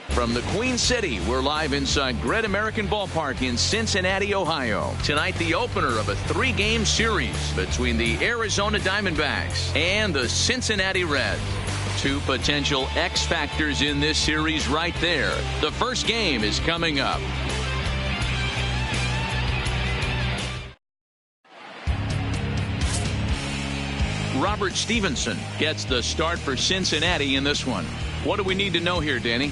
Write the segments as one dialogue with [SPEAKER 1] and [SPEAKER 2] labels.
[SPEAKER 1] From the Queen City, we're live inside Great American Ballpark in Cincinnati, Ohio. Tonight, the opener of a 3-game series between the Arizona Diamondbacks and the Cincinnati Reds. 2 potential X factors in this series right there. The first game is coming up. Robert Stevenson gets the start for Cincinnati in this one. What do we need to know here, Danny?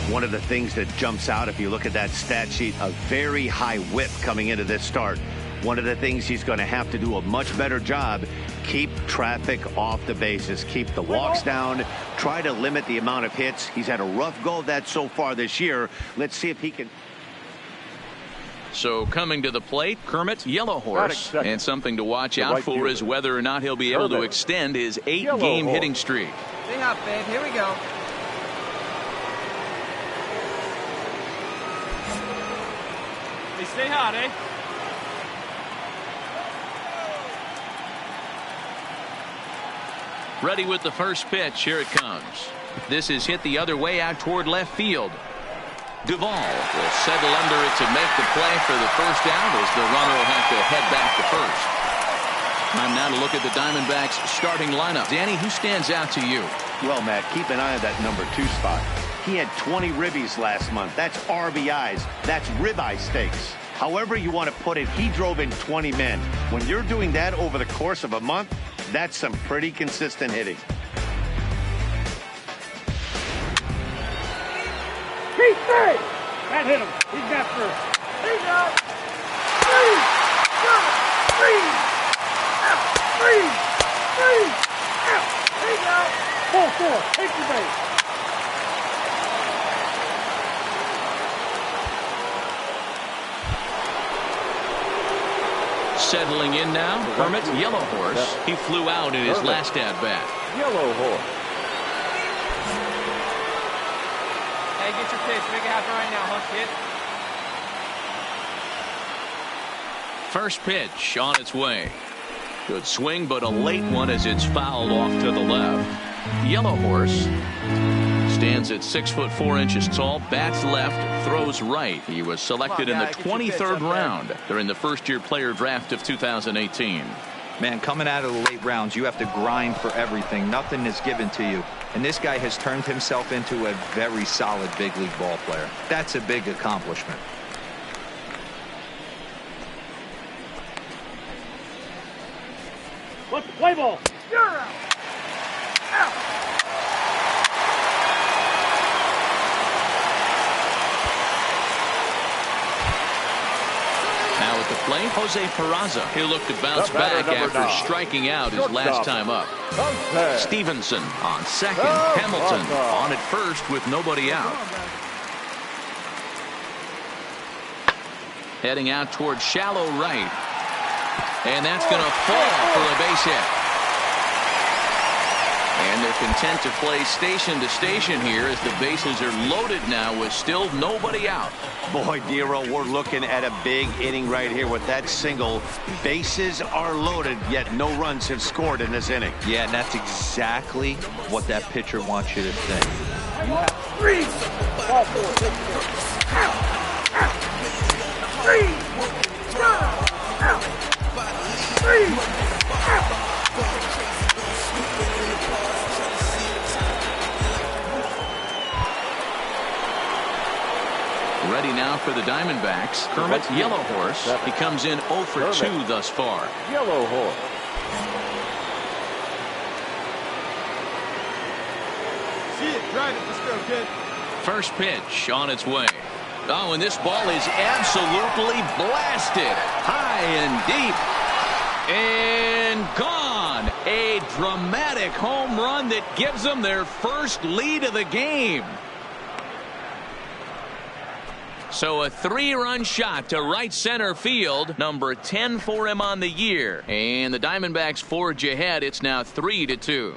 [SPEAKER 2] One of the things that jumps out if you look at that stat sheet, a very high whip coming into this start. One of the things he's going to have to do a much better job, keep traffic off the bases, keep the walks down, try to limit the amount of hits. He's had a rough go of that so far this year. Let's see if he can.
[SPEAKER 1] So coming to the plate, Kermit Yellow Horse. And something to watch out for is whether or not he'll be able to extend his 8-game hitting streak.
[SPEAKER 3] Stay hot, babe. Here we go. Hey, stay hot, eh?
[SPEAKER 1] Ready with the first pitch. Here it comes. This is hit the other way out toward left field. Duvall will settle under it to make the play for the first out as the runner will have to head back to first. Time now to look at the Diamondbacks starting lineup. Danny, who stands out to you?
[SPEAKER 2] Well, Matt, keep an eye on that number 2 spot. He had 20 ribbies last month. That's RBIs. That's ribeye steaks. However you want to put it, he drove in 20 men. When you're doing that over the course of a month, that's some pretty consistent hitting.
[SPEAKER 4] That hit him. He's got first. He's out. 3, out. 4, take the base.
[SPEAKER 1] Settling in now, Kermit Yellow Horse. He flew out in his last at-bat.
[SPEAKER 4] Yellow Horse.
[SPEAKER 3] Hey, get your pitch. Make it happen right now, huh, kid?
[SPEAKER 1] First pitch on its way. Good swing, but a late one as it's fouled off to the left. Yellow Horse stands at 6'4" tall, bats left, throws right. He was selected in the 23rd round during the first-year player draft of 2018.
[SPEAKER 5] Man, coming out of the late rounds, you have to grind for everything. Nothing is given to you. And this guy has turned himself into a very solid big league ball player. That's a big accomplishment.
[SPEAKER 4] Let's play ball. You're out. Out.
[SPEAKER 1] Now at the plate, Jose Peraza. He'll look to bounce back after striking out his last time up. Stevenson on second. Hamilton on at first with nobody out. Heading out towards shallow right. And that's going to fall for a base hit. And they're content to play station to station here as the bases are loaded now with still nobody out.
[SPEAKER 2] Boy, Dero, we're looking at a big inning right here with that single. Bases are loaded, yet no runs have scored in this inning.
[SPEAKER 5] Yeah, and that's exactly what that pitcher wants you to think.
[SPEAKER 4] You have 3. Ball 4. Out. Out. 3. Out. 3. Out.
[SPEAKER 1] Ready now for the Diamondbacks. Kermit Yellow Horse. He comes in 0 for 2 thus far.
[SPEAKER 4] Yellow Horse.
[SPEAKER 3] See it. Drive it. Let's go, kid.
[SPEAKER 1] First pitch on its way. Oh, and this ball is absolutely blasted. High and deep. And gone. A dramatic home run that gives them their first lead of the game. So a 3-run shot to right center field. Number 10 for him on the year. And the Diamondbacks forge ahead. It's now 3-2.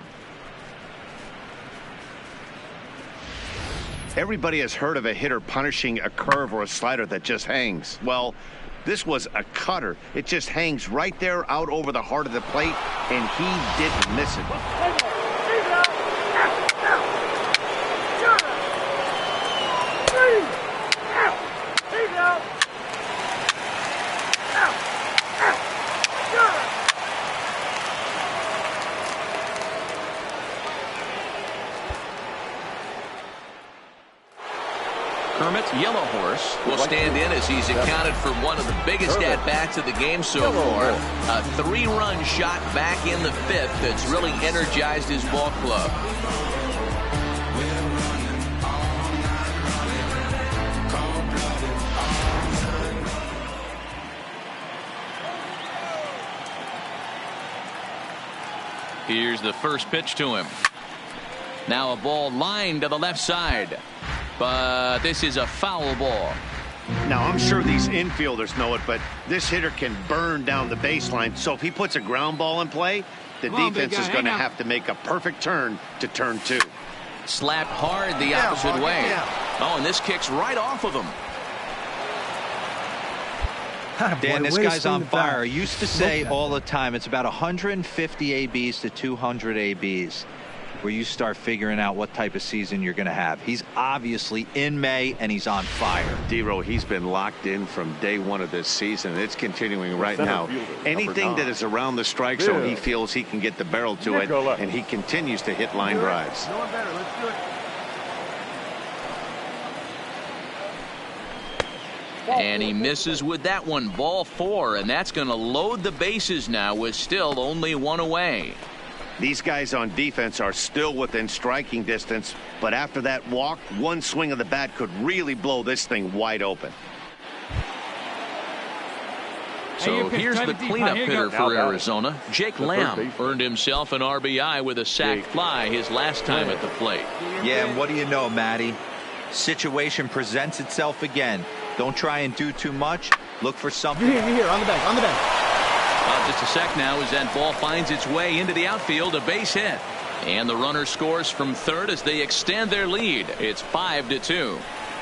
[SPEAKER 2] Everybody has heard of a hitter punishing a curve or a slider that just hangs. Well, this was a cutter. It just hangs right there out over the heart of the plate, and he didn't miss it.
[SPEAKER 1] Kermit's Yellow Horse will stand in as he's accounted for one of the biggest at-bats of the game so far. A 3-run shot back in the 5th that's really energized his ball club. Here's the first pitch to him. Now a ball lined to the left side. But this is a foul ball.
[SPEAKER 2] Now, I'm sure these infielders know it, but this hitter can burn down the baseline. So if he puts a ground ball in play, the defense is going to have to make a perfect turn to turn 2.
[SPEAKER 1] Slapped hard the opposite way. Oh, and this kicks right off of him.
[SPEAKER 5] Dan, this guy's on fire. I used to say all the time, it's about 150 ABs to 200 ABs. Where you start figuring out what type of season you're going to have. He's obviously in May, and he's on fire.
[SPEAKER 2] D-Row, he's been locked in from day 1 of this season. It's continuing right now. Anything that is around the strike zone, he feels he can get the barrel to it, and he continues to hit line drives.
[SPEAKER 1] And he misses with that one. Ball 4, and that's going to load the bases now with still only 1 away.
[SPEAKER 2] These guys on defense are still within striking distance, but after that walk, one swing of the bat could really blow this thing wide open.
[SPEAKER 1] So here's the cleanup hitter for Arizona. Jake Lamb earned himself an RBI with a sac fly his last time at the plate.
[SPEAKER 5] Yeah, and what do you know, Matty? Situation presents itself again. Don't try and do too much. Look for something.
[SPEAKER 3] Here, on the back.
[SPEAKER 1] Just a sec now as that ball finds its way into the outfield, a base hit. And the runner scores from third as they extend their lead. It's 5-2.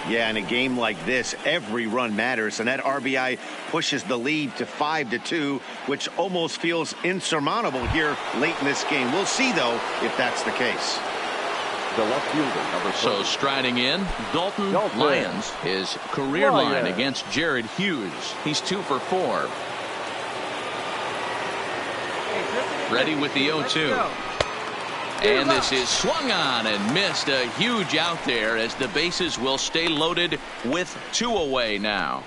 [SPEAKER 2] Yeah, in a game like this, every run matters, and that RBI pushes the lead to 5-2, which almost feels insurmountable here late in this game. We'll see, though, if that's the case.
[SPEAKER 6] The left fielder, number 4.
[SPEAKER 1] So striding in, Dalton Lyons, his career line against Jared Hughes. He's 2 for 4. Ready with the 0-2. And this is swung on and missed. A huge out there as the bases will stay loaded with 2 away now.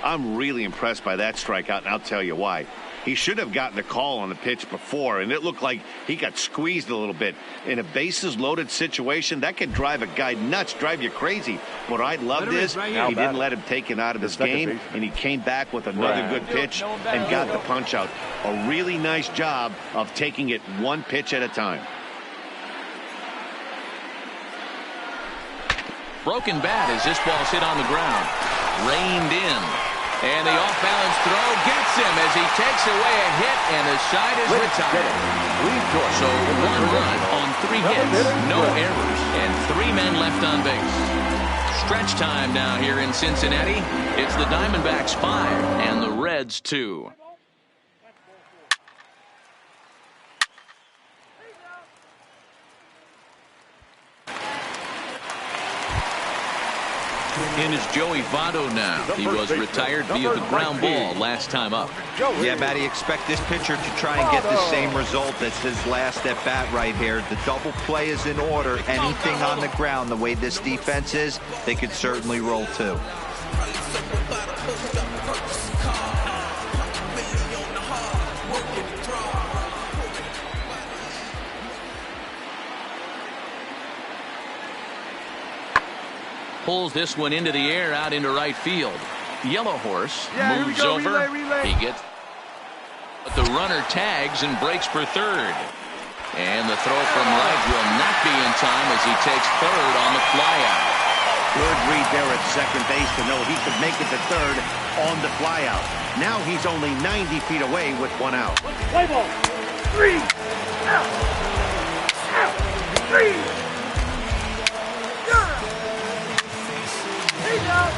[SPEAKER 2] I'm really impressed by that strikeout, and I'll tell you why. He should have gotten a call on the pitch before, and it looked like he got squeezed a little bit. In a bases loaded situation, that could drive a guy nuts, drive you crazy. What I loved is he didn't let him take it out of this game, and he came back with another good pitch and got the punch out. A really nice job of taking it 1 pitch at a time.
[SPEAKER 1] Broken bat as this ball's hit on the ground. Reined in. And the off-balance throw gets him as he takes away a hit, and the side is retired. So 1 run on 3 hits, no errors, and 3 men left on base. Stretch time now here in Cincinnati. It's the Diamondbacks 5 and the Reds 2. In is Joey Votto now. He was retired via the ground ball last time up.
[SPEAKER 5] Yeah, Matty, expect this pitcher to try and get the same result as his last at bat right here. The double play is in order. Anything on the ground, the way this defense is, they could certainly roll too.
[SPEAKER 1] pulls this one into the air out into right field. Yellow Horse moves
[SPEAKER 4] go.
[SPEAKER 1] over.
[SPEAKER 4] Relay.
[SPEAKER 1] He gets. But the runner tags and breaks for third. And the throw from right will not be in time as he takes third on the flyout.
[SPEAKER 2] Good read there at second base to know he could make it to third on the flyout. Now he's only 90 feet away with one out.
[SPEAKER 4] Play ball. 3 out. Out. 3. You're out. He's out.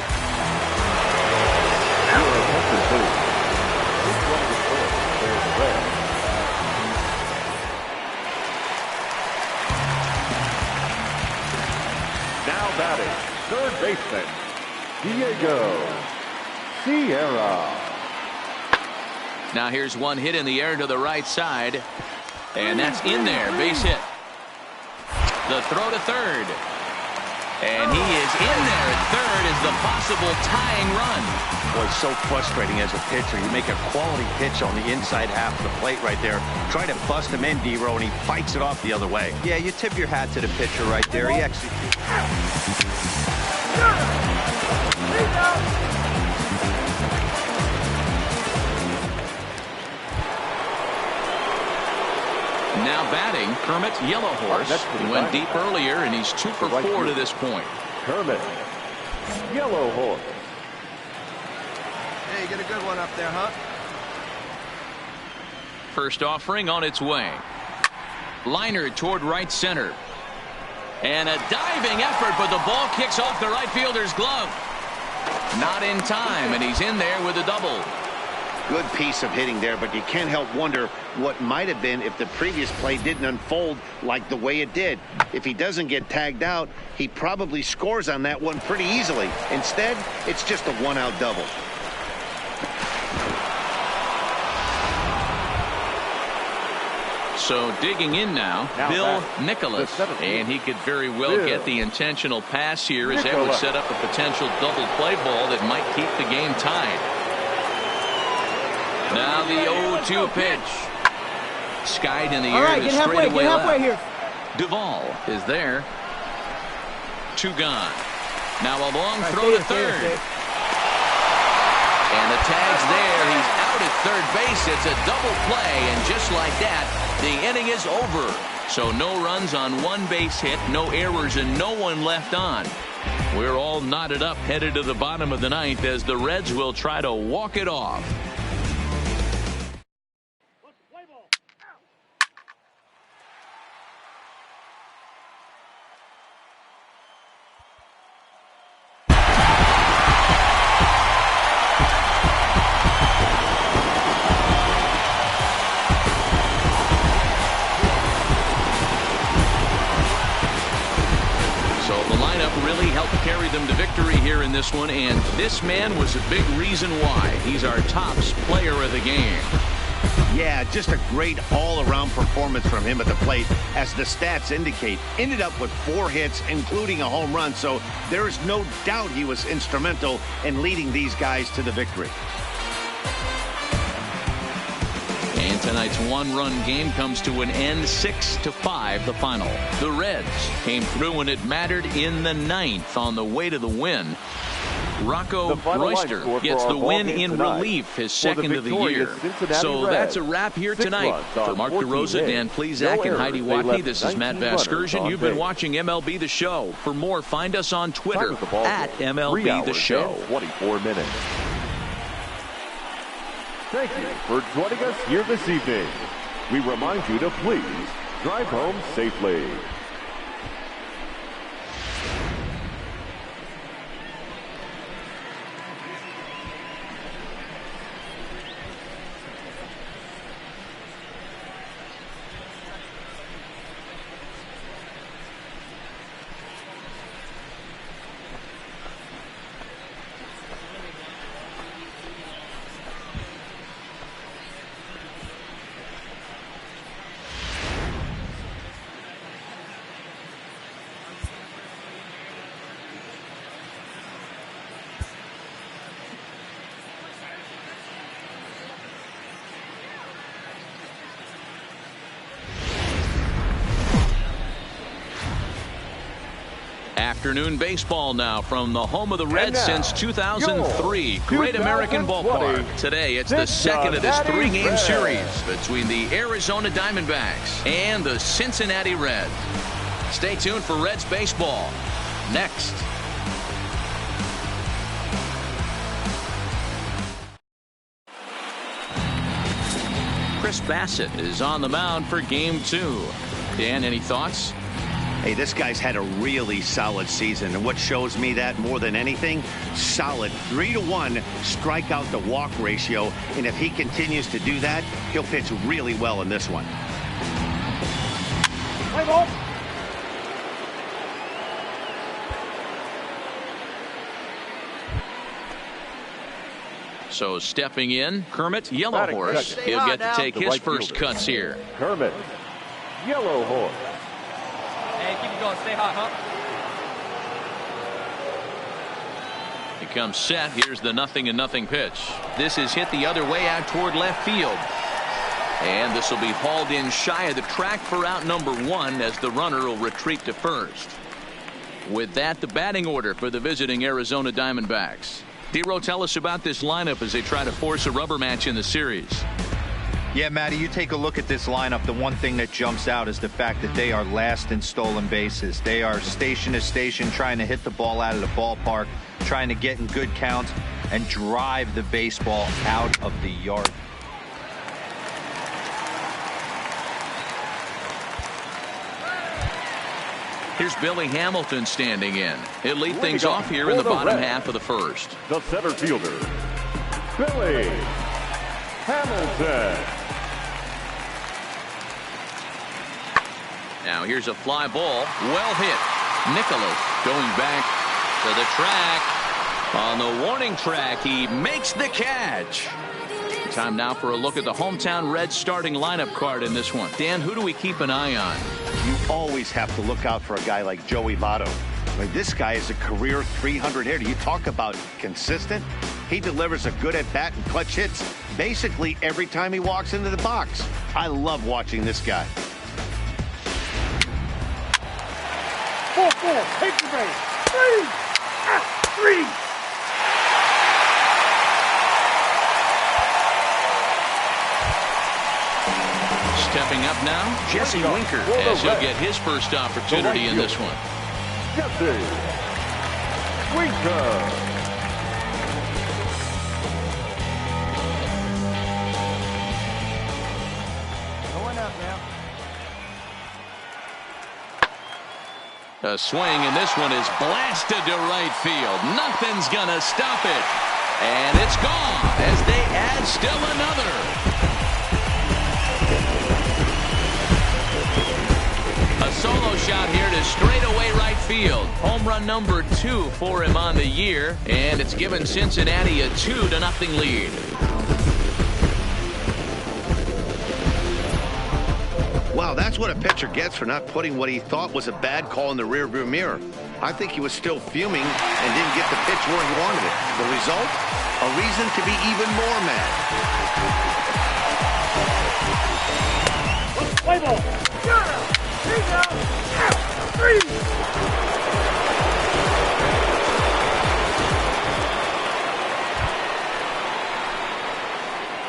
[SPEAKER 6] Now batting, third baseman, Diego Sierra.
[SPEAKER 1] Now here's one hit in the air to the right side. And that's in there. Base hit. The throw to third. And he is in there at third as the possible tying run.
[SPEAKER 2] Boy, it's so frustrating as a pitcher. You make a quality pitch on the inside half of the plate right there. Try to bust him in, D-Row, and he fights it off the other way.
[SPEAKER 5] Yeah, you tip your hat to the pitcher right there. He executes.
[SPEAKER 1] Now batting, Kermit Yellow Horse. He went deep earlier, and he's 2 for 4 to this point.
[SPEAKER 6] Kermit Yellow Horse.
[SPEAKER 4] Hey, you get a good one up there, huh?
[SPEAKER 1] First offering on its way. Liner toward right center. And a diving effort, but the ball kicks off the right fielder's glove. Not in time, and he's in there with a double.
[SPEAKER 2] Good piece of hitting there, but you can't help wonder what might have been if the previous play didn't unfold like the way it did. If he doesn't get tagged out, he probably scores on that one pretty easily. Instead, it's just a one-out double.
[SPEAKER 1] So digging in now Bill Nicholas, and he could very well get the intentional pass here as that would set up a potential double play ball that might keep the game tied. Now the 0-2 pitch. Skied in the air to straightaway left.
[SPEAKER 4] Here.
[SPEAKER 1] Duvall is there. 2 gone. Now a long throw to third. And the tag's there. He's out at third base. It's a double play, and just like that, the inning is over. So no runs on 1 base hit, no errors, and no one left on. We're all knotted up headed to the bottom of the 9th as the Reds will try to walk it off. This one, and this man was a big reason why. He's our tops player of the game.
[SPEAKER 2] Yeah, just a great all-around performance from him at the plate, as the stats indicate. Ended up with 4 hits, including a home run, so there is no doubt he was instrumental in leading these guys to the victory.
[SPEAKER 1] And tonight's 1-run game comes to an end, 6-5 the final. The Reds came through when it mattered in the 9th on the way to the win. Rocco Royster gets the win in relief, his second of the year. So that's a wrap here tonight. For Mark DeRosa, Dan Plezak, and Heidi Watney, this is Matt Vasgersian. You've been watching MLB The Show. For more, find us on Twitter at MLB The Show.
[SPEAKER 6] 24 minutes. Thank you for joining us here this evening. We remind you to please drive home safely.
[SPEAKER 1] Afternoon baseball now from the home of the Reds since 2003. Great American Ballpark. Today it's the second of this 3-game series between the Arizona Diamondbacks and the Cincinnati Reds. Stay tuned for Reds baseball next. Chris Bassett is on the mound for game 2. Dan, any thoughts?
[SPEAKER 2] Hey, this guy's had a really solid season, and what shows me that more than anything, solid 3-to-1 strikeout to walk ratio, and if he continues to do that, he'll pitch really well in this one.
[SPEAKER 4] Play ball.
[SPEAKER 1] So stepping in, Kermit Yellowhorse. He'll get to take his first cuts here.
[SPEAKER 6] Kermit Yellowhorse.
[SPEAKER 3] Hey, keep it going. Stay hot, huh?
[SPEAKER 1] He comes set. Here's the 0-0 pitch. This is hit the other way out toward left field. And this will be hauled in shy of the track for out number 1 as the runner will retreat to first. With that, the batting order for the visiting Arizona Diamondbacks. D-Row, tell us about this lineup as they try to force a rubber match in the series.
[SPEAKER 5] Yeah, Matty, you take a look at this lineup. The one thing that jumps out is the fact that they are last in stolen bases. They are station to station trying to hit the ball out of the ballpark, trying to get in good counts and drive the baseball out of the yard.
[SPEAKER 1] Here's Billy Hamilton standing in. He'll lead things off here in the bottom half of the first.
[SPEAKER 6] The center fielder, Billy Hamilton.
[SPEAKER 1] Now here's a fly ball. Well hit. Nicholas going back to the track. On the warning track, he makes the catch. Time now for a look at the hometown Reds starting lineup card in this one. Dan, who do we keep an eye on?
[SPEAKER 2] You always have to look out for a guy like Joey Votto. This guy is a career 300 hitter. You talk about consistent. He delivers a good at-bat and clutch hits basically every time he walks into the box. I love watching this guy.
[SPEAKER 4] 4-4. Take the base. 3. 3.
[SPEAKER 1] Stepping up now, Jesse Winker, as he'll get his first opportunity in this one.
[SPEAKER 6] Jesse Winker.
[SPEAKER 4] Going up now.
[SPEAKER 1] A swing, and this one is blasted to right field. Nothing's gonna stop it. And it's gone as they add still another. A solo shot here to straightaway right field. Home run number 2 for him on the year, and it's given Cincinnati a 2-0 lead.
[SPEAKER 2] Wow, that's what a pitcher gets for not putting what he thought was a bad call in the rearview mirror. I think he was still fuming and didn't get the pitch where he wanted it. The result? A reason to be even more mad.
[SPEAKER 4] Play ball. Yeah. 3.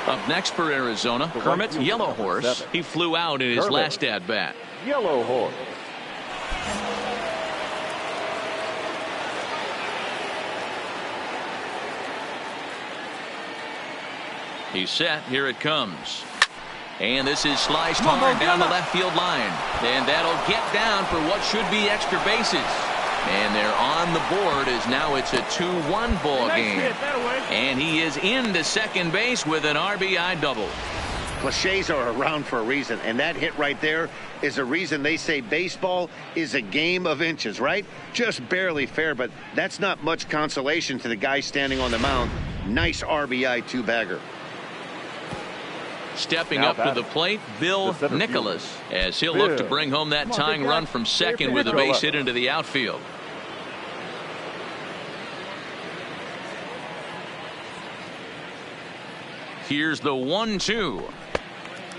[SPEAKER 1] Up next for Arizona, Kermit Yellowhorse. He flew out in his last at-bat.
[SPEAKER 6] Yellowhorse.
[SPEAKER 1] He's set. Here it comes. And this is sliced hard down the left field line. And that'll get down for what should be extra bases. And they're on the board as now it's a 2-1 ball game. And he is into second base with an RBI double.
[SPEAKER 2] Cliches are around for a reason, and that hit right there is a reason they say baseball is a game of inches, right? Just barely fair, but that's not much consolation to the guy standing on the mound. Nice RBI two-bagger.
[SPEAKER 1] Stepping up to the plate, Bill Nicholas, as he'll look to bring home that tying run from second with a base hit into the outfield. Here's the 1-2.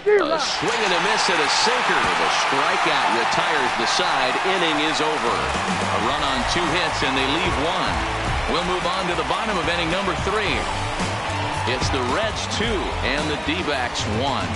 [SPEAKER 1] A swing and a miss at a sinker. The strikeout retires the side. Inning is over. A run on 2 hits and they leave 1. We'll move on to the bottom of inning number 3. It's the Reds 2 and the D-backs 1.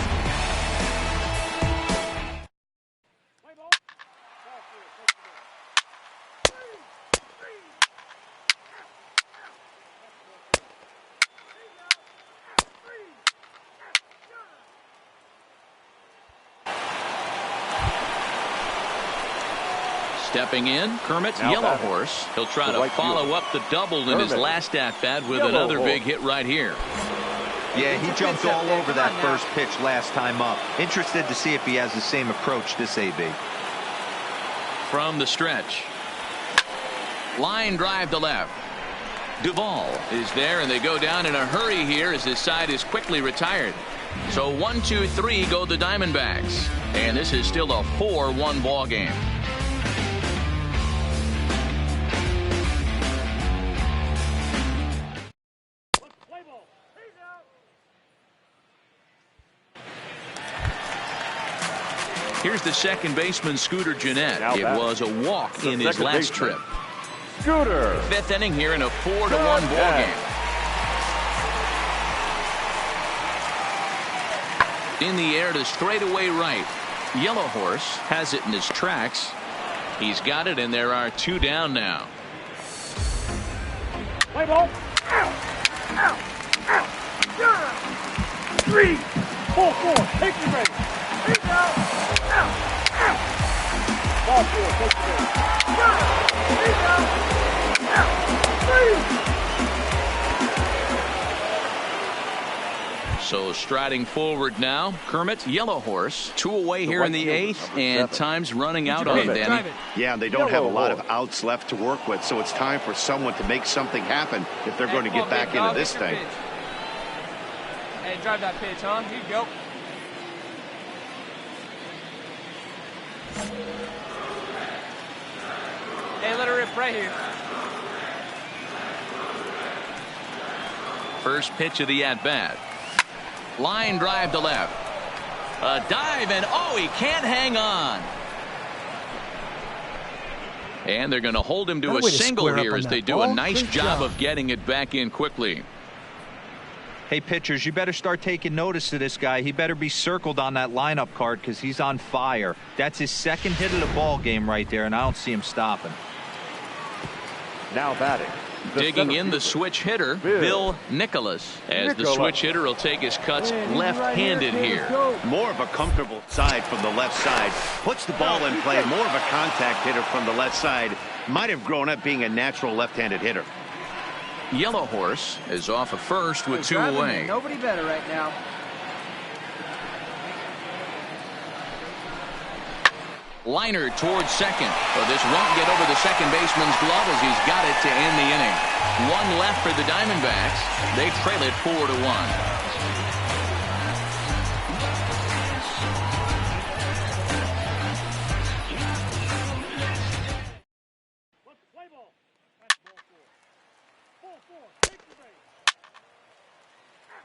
[SPEAKER 1] Stepping in, Kermit's Yellow Horse. He'll try to follow up the double in his last at-bat with another big hit right here.
[SPEAKER 5] Yeah, he jumped all over that first pitch last time up. Interested to see if he has the same approach this AB.
[SPEAKER 1] From the stretch. Line drive to left. Duvall is there, and they go down in a hurry here as his side is quickly retired. So 1, 2, 3 go the Diamondbacks. And this is still a 4-1 ball game. Here's the second baseman, Scooter Gennett. It was a walk in his last trip.
[SPEAKER 6] Scooter.
[SPEAKER 1] 5th inning here in a 4-1 ball game. In the air to straightaway right. Yellow Horse has it in his tracks. He's got it, and there are 2 down now.
[SPEAKER 4] Play ball. Out. Out. Out. You're out. 3. 4. Take your base. He's out. Out. Out. Ball 4. Take your base. You're out. He's out. Out. 3.
[SPEAKER 1] So striding forward now, Kermit, Yellow Horse. 2 away here in the 8th, and time's running out on Danny.
[SPEAKER 2] Yeah, they don't have a lot of outs left to work with, so it's time for someone to make something happen if they're going to get back into this thing.
[SPEAKER 3] Hey, drive that pitch, huh? Here you go. Hey, let her rip right here.
[SPEAKER 1] First pitch of the at-bat. Line drive to left. A dive, and oh, he can't hang on. And they're going to hold him to a single here as they do a nice job of getting it back in quickly.
[SPEAKER 5] Hey, pitchers, you better start taking notice of this guy. He better be circled on that lineup card because he's on fire. That's his 2nd hit of the ball game right there, and I don't see him stopping.
[SPEAKER 6] Now batting.
[SPEAKER 1] Digging in the switch hitter, Bill Nicholas, as the switch hitter will take his cuts left-handed here.
[SPEAKER 2] More of a comfortable side from the left side. Puts the ball in play. More of a contact hitter from the left side. Might have grown up being a natural left-handed hitter.
[SPEAKER 1] Yellow Horse is off at first with 2 away.
[SPEAKER 3] Nobody better right now.
[SPEAKER 1] Liner towards second. Well, this won't get over the second baseman's glove as he's got it to end the inning. 1 left for the Diamondbacks. They trail it 4-1.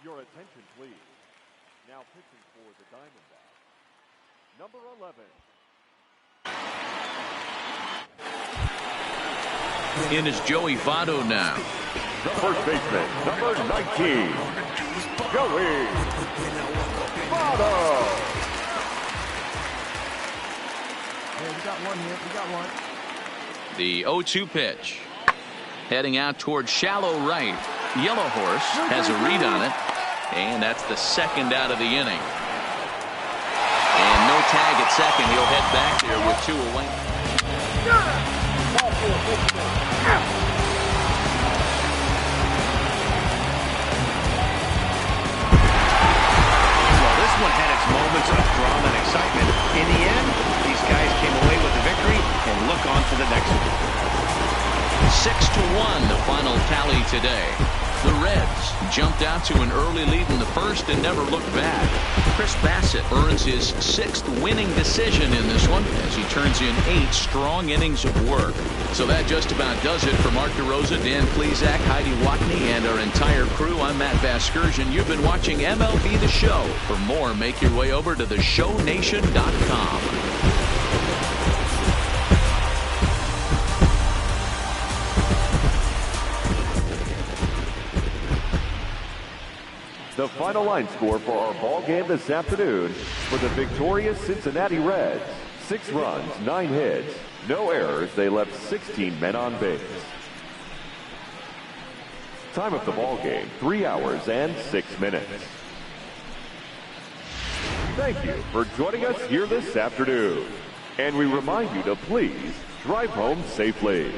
[SPEAKER 6] Your attention, please. Now pitching for the Diamondbacks, number 11.
[SPEAKER 1] In is Joey Votto now.
[SPEAKER 6] The first baseman, number 19, Joey Votto.
[SPEAKER 4] Hey, we got one here. We got one.
[SPEAKER 1] The 0-2 pitch. Heading out towards shallow right. Yellow Horse has a read on it. And that's the 2nd out of the inning. And no tag at second. He'll head back there with 2 away.
[SPEAKER 2] Well, this one had its moments of drama and excitement. In the end, these guys came away with the victory and look on to the next one.
[SPEAKER 1] 6-1 the final tally today. The Reds jumped out to an early lead in the first and never looked back. Chris Bassett earns his 6th winning decision in this one as he turns in 8 strong innings of work. So that just about does it for Mark DeRosa, Dan Plesac, Heidi Watney, and our entire crew. I'm Matt Vasgersian. You've been watching MLB The Show. For more, make your way over to theshownation.com.
[SPEAKER 6] The final line score for our ball game this afternoon for the victorious Cincinnati Reds. 6 runs, 9 hits, no errors. They left 16 men on base. Time of the ball game, 3 hours and 6 minutes. Thank you for joining us here this afternoon. And we remind you to please drive home safely.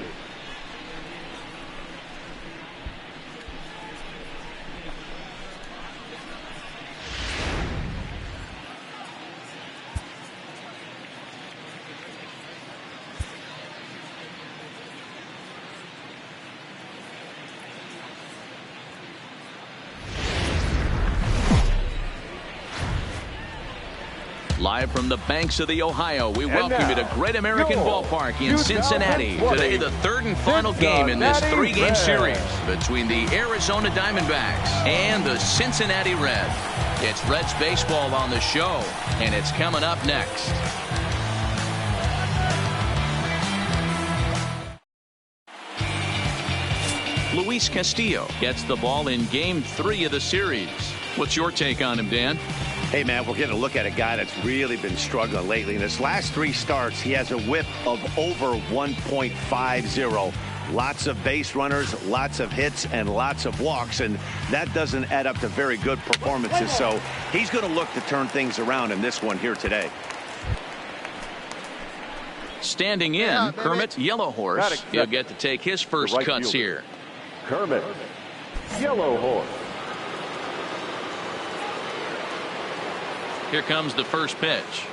[SPEAKER 1] Live from the banks of the Ohio, we welcome you to Great American Ballpark in Cincinnati. Today, the 3rd and final game in this 3-game series between the Arizona Diamondbacks and the Cincinnati Reds. It's Reds baseball on the show, and it's coming up next. Luis Castillo gets the ball in Game 3 of the series. What's your take on him, Dan?
[SPEAKER 2] Hey, man, we're getting a look at a guy that's really been struggling lately. In his last 3 starts, he has a whip of over 1.50. Lots of base runners, lots of hits, and lots of walks, and that doesn't add up to very good performances. So he's going to look to turn things around in this one here today.
[SPEAKER 1] Standing in, Kermit Yellowhorse. He'll get to take his first cuts here.
[SPEAKER 6] Kermit Yellowhorse.
[SPEAKER 1] Here comes the first pitch.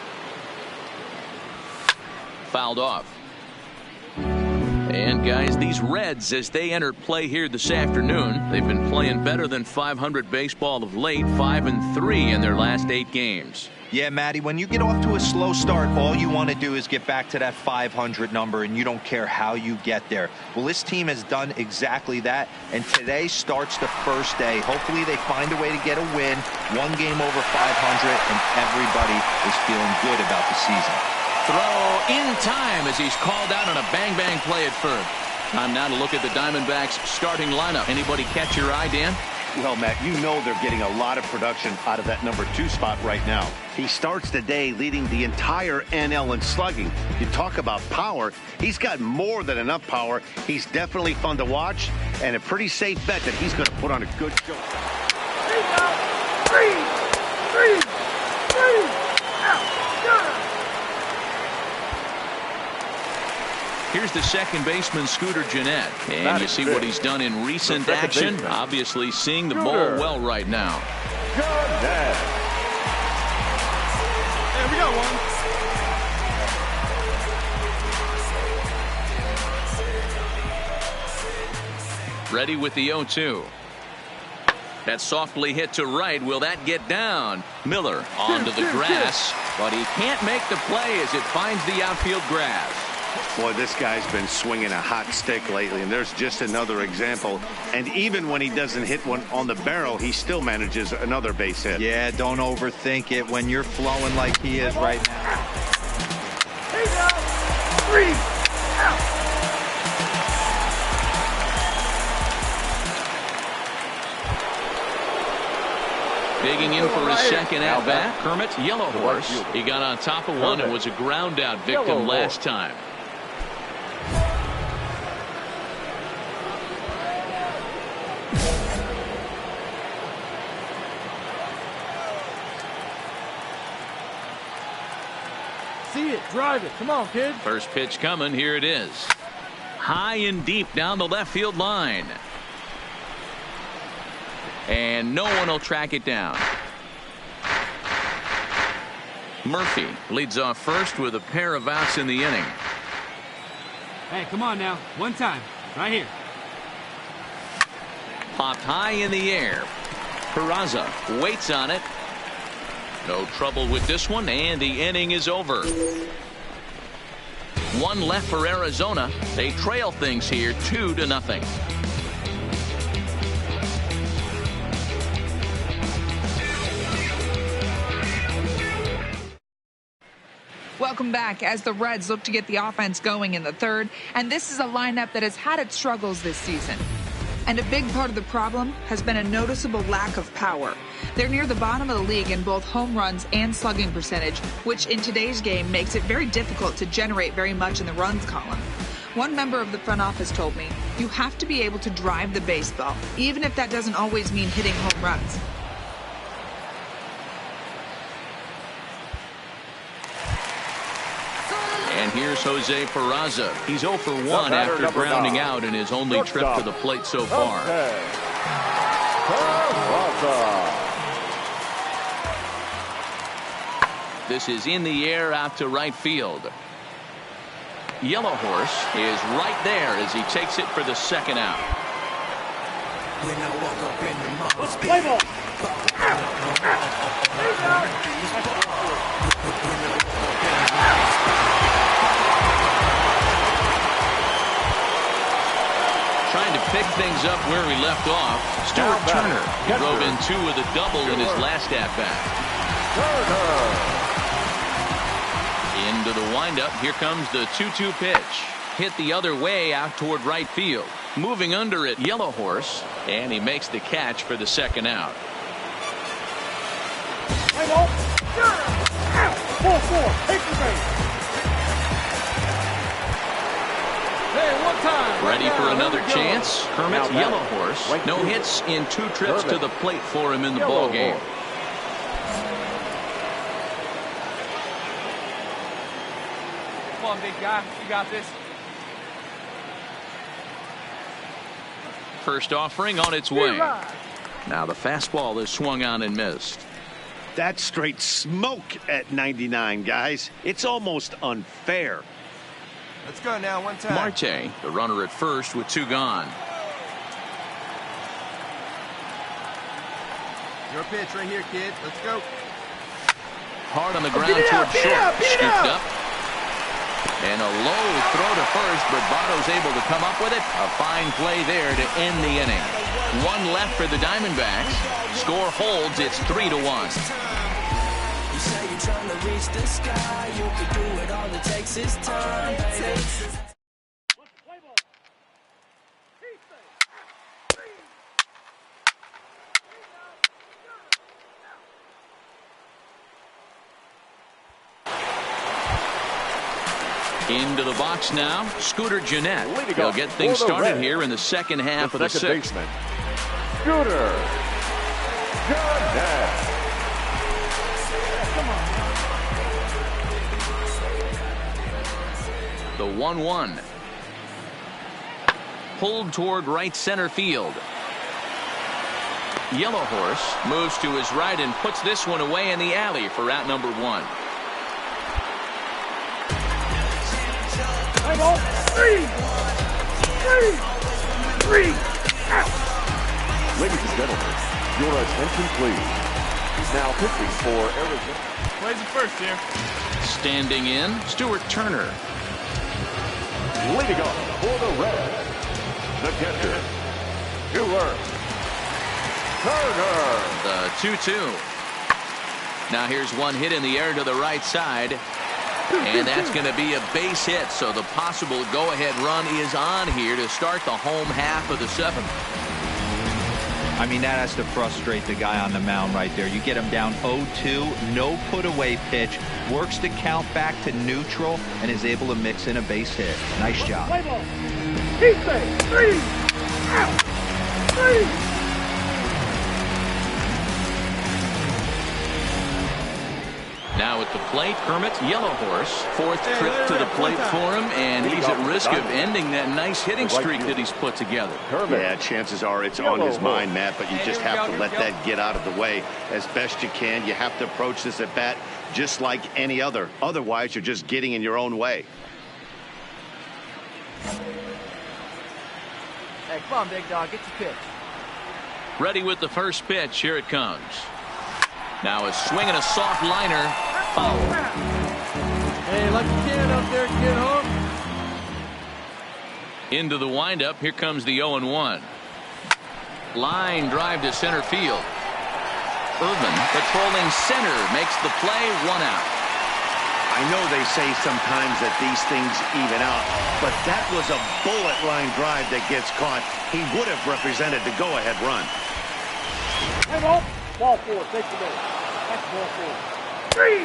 [SPEAKER 1] Fouled off. And guys, these Reds, as they enter play here this afternoon, they've been playing better than .500 baseball of late, 5-3 in their last 8 games.
[SPEAKER 5] Yeah, Matty, when you get off to a slow start, all you want to do is get back to that 500 number, and you don't care how you get there. Well, this team has done exactly that, and today starts the first day. Hopefully they find a way to get a win, 1 game over 500, and everybody is feeling good about the season.
[SPEAKER 1] Throw in time as he's called out on a bang-bang play at first. Time now to look at the Diamondbacks starting lineup. Anybody catch your eye, Dan?
[SPEAKER 2] Well, Matt, you know they're getting a lot of production out of that number 2 spot right now. He starts the day leading the entire NL in slugging. You talk about power. He's got more than enough power. He's definitely fun to watch, and a pretty safe bet that he's going to put on a good show.
[SPEAKER 4] 3, 3, 3.
[SPEAKER 1] Here's the second baseman, Scooter Gennett. And you see what he's done in recent action. Obviously seeing the ball well right now.
[SPEAKER 6] Gennett.
[SPEAKER 4] There we go, one.
[SPEAKER 1] Ready with the 0-2. That's softly hit to right. Will that get down? Miller onto the grass, but he can't make the play as it finds the outfield grass.
[SPEAKER 2] Boy, this guy's been swinging a hot stick lately, and there's just another example. And even when he doesn't hit one on the barrel, he still manages another base hit.
[SPEAKER 5] Yeah, don't overthink it when you're flowing like he is right now.
[SPEAKER 4] 3 out.
[SPEAKER 1] Digging in for his second at-bat, Kermit Yellowhorse. He got on top of one and was a ground-out victim last time.
[SPEAKER 4] See it, drive it. Come on, kid.
[SPEAKER 1] First pitch coming. Here it is. High and deep down the left field line. And no one will track it down. Murphy leads off first with a pair of outs in the inning.
[SPEAKER 3] Hey, come on now. One time. Right here.
[SPEAKER 1] Popped high in the air. Peraza waits on it. No trouble with this one, and the inning is over. One left for Arizona. They trail things here 2-0.
[SPEAKER 7] Welcome back as the Reds look to get the offense going in the third, and this is a lineup that has had its struggles this season. And a big part of the problem has been a noticeable lack of power. They're near the bottom of the league in both home runs and slugging percentage, which in today's game makes it very difficult to generate very much in the runs column. One member of the front office told me, you have to be able to drive the baseball, even if that doesn't always mean hitting home runs.
[SPEAKER 1] And here's Jose Peraza. He's 0 for 1 after grounding out in his only trip to the plate so far. This is in the air out to right field. Yellow Horse is right there as he takes it for the second out.
[SPEAKER 4] Play ball.
[SPEAKER 1] Trying to pick things up where we left off. Stuart Turner. He drove in 2 with a double in his last at-bat. Into the windup. Here comes the 2-2 pitch. Hit the other way out toward right field. Moving under it, Yellow Horse. And he makes the catch for the second out.
[SPEAKER 4] Play ball. 4-4. Take the base.
[SPEAKER 1] Ready for another chance. Kermit Yellow Horse. No hits in 2 trips to the plate for him in the ball game.
[SPEAKER 3] Come on, big guy. You got this.
[SPEAKER 1] First offering on its way. Now the fastball is swung on and missed.
[SPEAKER 2] That's straight smoke at 99, guys. It's almost unfair.
[SPEAKER 8] Let's go now, one time.
[SPEAKER 1] Marte, the runner at first with 2 gone.
[SPEAKER 8] Your pitch right here, kid. Let's go.
[SPEAKER 1] Hard on the ground toward short. Scooped up. And a low throw to first, but Votto's able to come up with it. A fine play there to end the inning. 1 left for the Diamondbacks. Score holds. It's 3-1.
[SPEAKER 9] You say you're trying to reach the sky. You can do it. All it takes is time, baby.
[SPEAKER 1] Into the box now, Scooter Gennett. He'll get things started here in the second half of the 6th.
[SPEAKER 6] Baseman, Scooter Gennett.
[SPEAKER 1] The 1-1. Pulled toward right center field. Yellow Horse moves to his right and puts this one away in the alley for out number 1.
[SPEAKER 4] Play ball. 3. Out.
[SPEAKER 6] Ladies and gentlemen, your attention please. Now pitching for Arizona.
[SPEAKER 3] Plays it first here.
[SPEAKER 1] Standing in, Stuart Turner.
[SPEAKER 6] Leading off for the Reds, the catcher, Stuart Turner.
[SPEAKER 1] The 2-2. Now here's one hit in the air to the right side. And that's going to be a base hit. So the possible go-ahead run is on here to start the home half of the 7th.
[SPEAKER 5] I mean, that has to frustrate the guy on the mound right there. You get him down 0-2, no put-away pitch, works the count back to neutral, and is able to mix in a base hit. Nice job.
[SPEAKER 4] Play ball. He's safe. 3. Out. 3.
[SPEAKER 1] Now at the plate, Kermit Yellow Horse. 4th trip to the plate for him, and he's at risk of ending that nice hitting streak that he's put together.
[SPEAKER 2] Yeah, chances are it's on his mind, Matt, but you just have to let that get out of the way as best you can. You have to approach this at bat just like any other. Otherwise, you're just getting in your own way.
[SPEAKER 3] Hey, come on, big dog. Get your pitch.
[SPEAKER 1] Ready with the first pitch. Here it comes. Now a swing and a soft liner. Foul.
[SPEAKER 4] Hey, let the kid up there, kid hook.
[SPEAKER 1] Into the windup. Here comes the 0-1. Line drive to center field. Irvin patrolling center makes the play. 1 out.
[SPEAKER 2] I know they say sometimes that these things even out, but that was a bullet line drive that gets caught. He would have represented the go-ahead run.
[SPEAKER 4] Hey, ball 4. Take the base. That's ball 4. 3.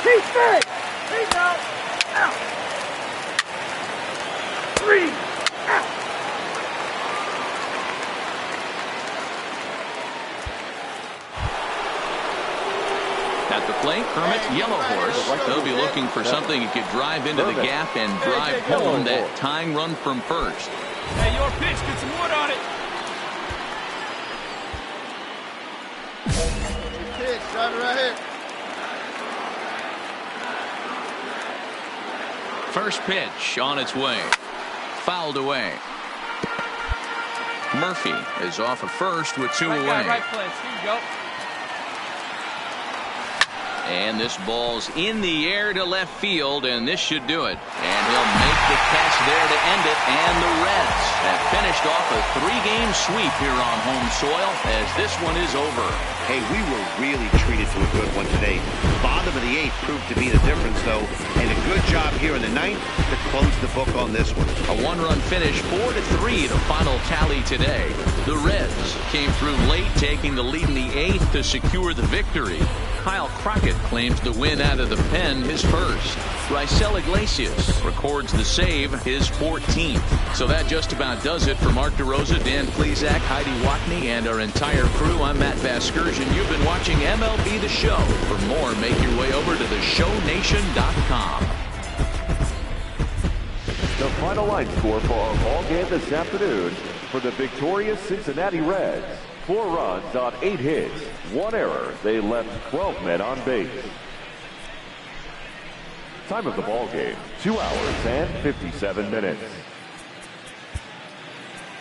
[SPEAKER 4] Keep big. He's out. Out. 3. Out.
[SPEAKER 1] At the plate, Kermit's Yellow Horse. They'll be looking for something he could drive into the gap and drive home that tying run from first.
[SPEAKER 3] Hey, your pitch. Get some wood on it.
[SPEAKER 8] Pitch, drive it right here.
[SPEAKER 1] First pitch on its way. Fouled away. Murphy is off of first with 2 away.
[SPEAKER 3] Right place. Here you go.
[SPEAKER 1] And this ball's in the air to left field, and this should do it. And he'll make the catch there to end it. And the Reds have finished off a 3-game sweep here on home soil as this one is over.
[SPEAKER 2] Hey, we were really treated to a good one today. Bottom of the 8th proved to be the difference, though, and a good job here in the 9th to close the book on this one.
[SPEAKER 1] A 1-run finish, 4-3, the final tally today. The Reds came through late, taking the lead in the 8th to secure the victory. Kyle Crockett claims the win out of the pen, his first. Raisel Iglesias records the save, his 14th. So that just about does it for Mark DeRosa, Dan Plesac, Heidi Watney, and our entire crew. I'm Matt Vasgersian. You've been watching MLB The Show. For more, make your way over to theshownation.com.
[SPEAKER 6] The final line score for our ball game this afternoon for the victorious Cincinnati Reds. 4 runs on 8 hits, 1 error. They left 12 men on base. Time of the ball game, 2 hours and 57 minutes.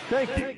[SPEAKER 6] Thank you.